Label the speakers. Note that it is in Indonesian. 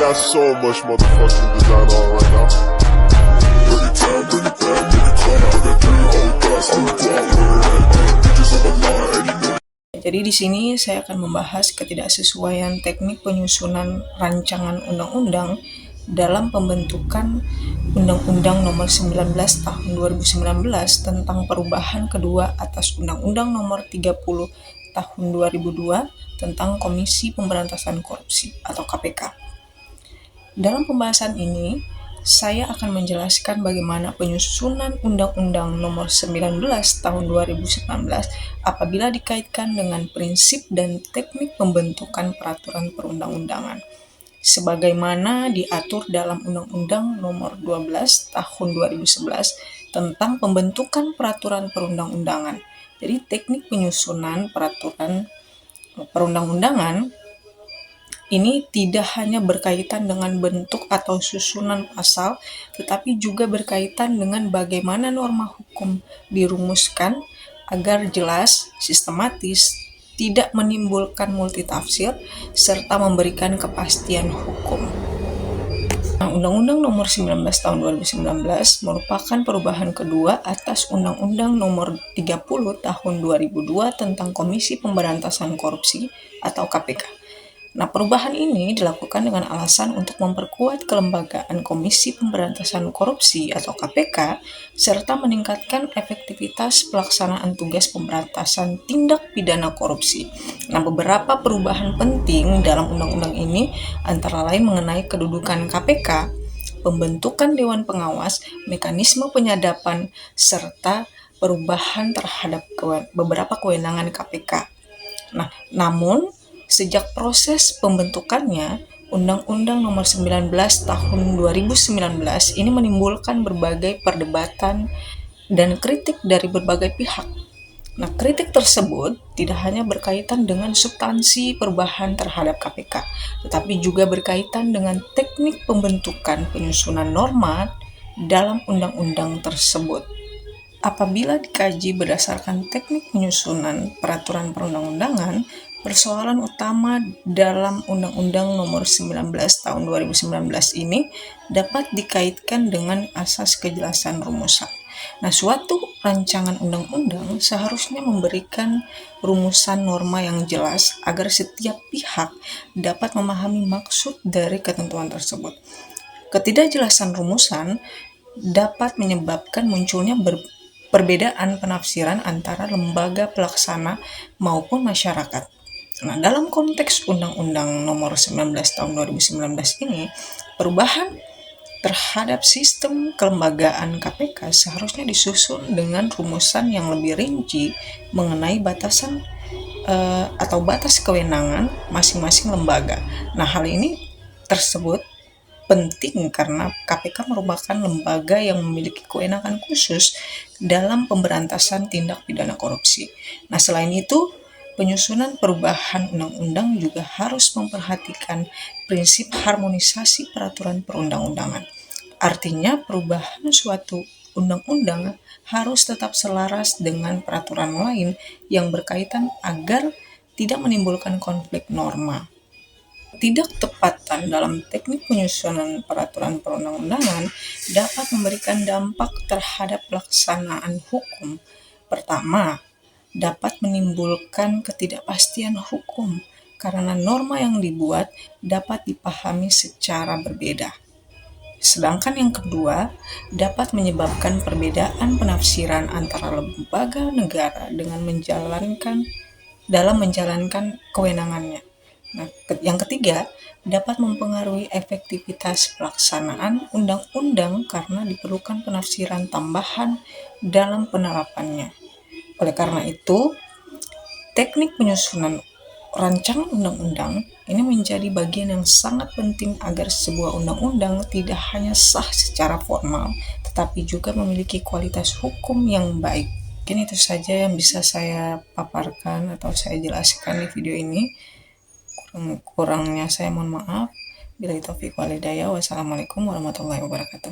Speaker 1: got so much motherfucking design on right now. Bring it down, bring it down, nigga, come out, got 3 old guys, I'm the guap, bitches on my line, and you know.
Speaker 2: Jadi di sini saya akan membahas ketidaksesuaian teknik penyusunan rancangan undang-undang dalam pembentukan Undang-Undang Nomor 19 Tahun 2019 tentang perubahan kedua atas Undang-Undang Nomor 30 Tahun 2002 tentang Komisi Pemberantasan Korupsi atau KPK. Dalam pembahasan ini, saya akan menjelaskan bagaimana penyusunan Undang-Undang Nomor 19 Tahun 2019 apabila dikaitkan dengan prinsip dan teknik pembentukan peraturan perundang-undangan, sebagaimana diatur dalam Undang-Undang Nomor 12 Tahun 2011 tentang pembentukan peraturan perundang-undangan. Jadi teknik penyusunan peraturan perundang-undangan ini tidak hanya berkaitan dengan bentuk atau susunan pasal, tetapi juga berkaitan dengan bagaimana norma hukum dirumuskan agar jelas, sistematis, tidak menimbulkan multitafsir, serta memberikan kepastian hukum. Undang-Undang Nomor 19 Tahun 2019 merupakan perubahan kedua atas Undang-Undang Nomor 30 Tahun 2002 tentang Komisi Pemberantasan Korupsi atau KPK. Perubahan ini dilakukan dengan alasan untuk memperkuat kelembagaan Komisi Pemberantasan Korupsi atau KPK, serta meningkatkan efektivitas pelaksanaan tugas pemberantasan tindak pidana korupsi. Beberapa perubahan penting dalam undang-undang ini antara lain mengenai kedudukan KPK, pembentukan Dewan Pengawas, mekanisme penyadapan, serta perubahan terhadap beberapa kewenangan KPK. Namun, sejak proses pembentukannya, Undang-Undang Nomor 19 Tahun 2019 ini menimbulkan berbagai perdebatan dan kritik dari berbagai pihak. Kritik tersebut tidak hanya berkaitan dengan substansi perubahan terhadap KPK, tetapi juga berkaitan dengan teknik pembentukan penyusunan norma dalam undang-undang tersebut. Apabila dikaji berdasarkan teknik penyusunan peraturan perundang-undangan, persoalan utama dalam Undang-Undang Nomor 19 Tahun 2019 ini dapat dikaitkan dengan asas kejelasan rumusan. Suatu rancangan undang-undang seharusnya memberikan rumusan norma yang jelas agar setiap pihak dapat memahami maksud dari ketentuan tersebut. Ketidakjelasan rumusan dapat menyebabkan munculnya perbedaan penafsiran antara lembaga pelaksana maupun masyarakat. Dalam konteks Undang-Undang Nomor 19 Tahun 2019 ini, perubahan terhadap sistem kelembagaan KPK seharusnya disusun dengan rumusan yang lebih rinci mengenai batasan atau batas kewenangan masing-masing lembaga. Hal ini tersebut penting karena KPK merupakan lembaga yang memiliki kewenangan khusus dalam pemberantasan tindak pidana korupsi. Selain itu, penyusunan perubahan undang-undang juga harus memperhatikan prinsip harmonisasi peraturan perundang-undangan. Artinya, perubahan suatu undang-undang harus tetap selaras dengan peraturan lain yang berkaitan agar tidak menimbulkan konflik norma. Ketidaktepatan dalam teknik penyusunan peraturan perundang-undangan dapat memberikan dampak terhadap pelaksanaan hukum. Pertama, dapat menimbulkan ketidakpastian hukum karena norma yang dibuat dapat dipahami secara berbeda. Sedangkan yang kedua, dapat menyebabkan perbedaan penafsiran antara lembaga negara dalam menjalankan kewenangannya. Yang ketiga, dapat mempengaruhi efektivitas pelaksanaan undang-undang karena diperlukan penafsiran tambahan dalam penerapannya. Oleh karena itu, teknik penyusunan rancangan undang-undang ini menjadi bagian yang sangat penting agar sebuah undang-undang tidak hanya sah secara formal, tetapi juga memiliki kualitas hukum yang baik. Mungkin itu saja yang bisa saya paparkan atau saya jelaskan di video ini. Kurangnya saya mohon maaf. Billahi taufiq wal hidayah. Wassalamualaikum warahmatullahi wabarakatuh.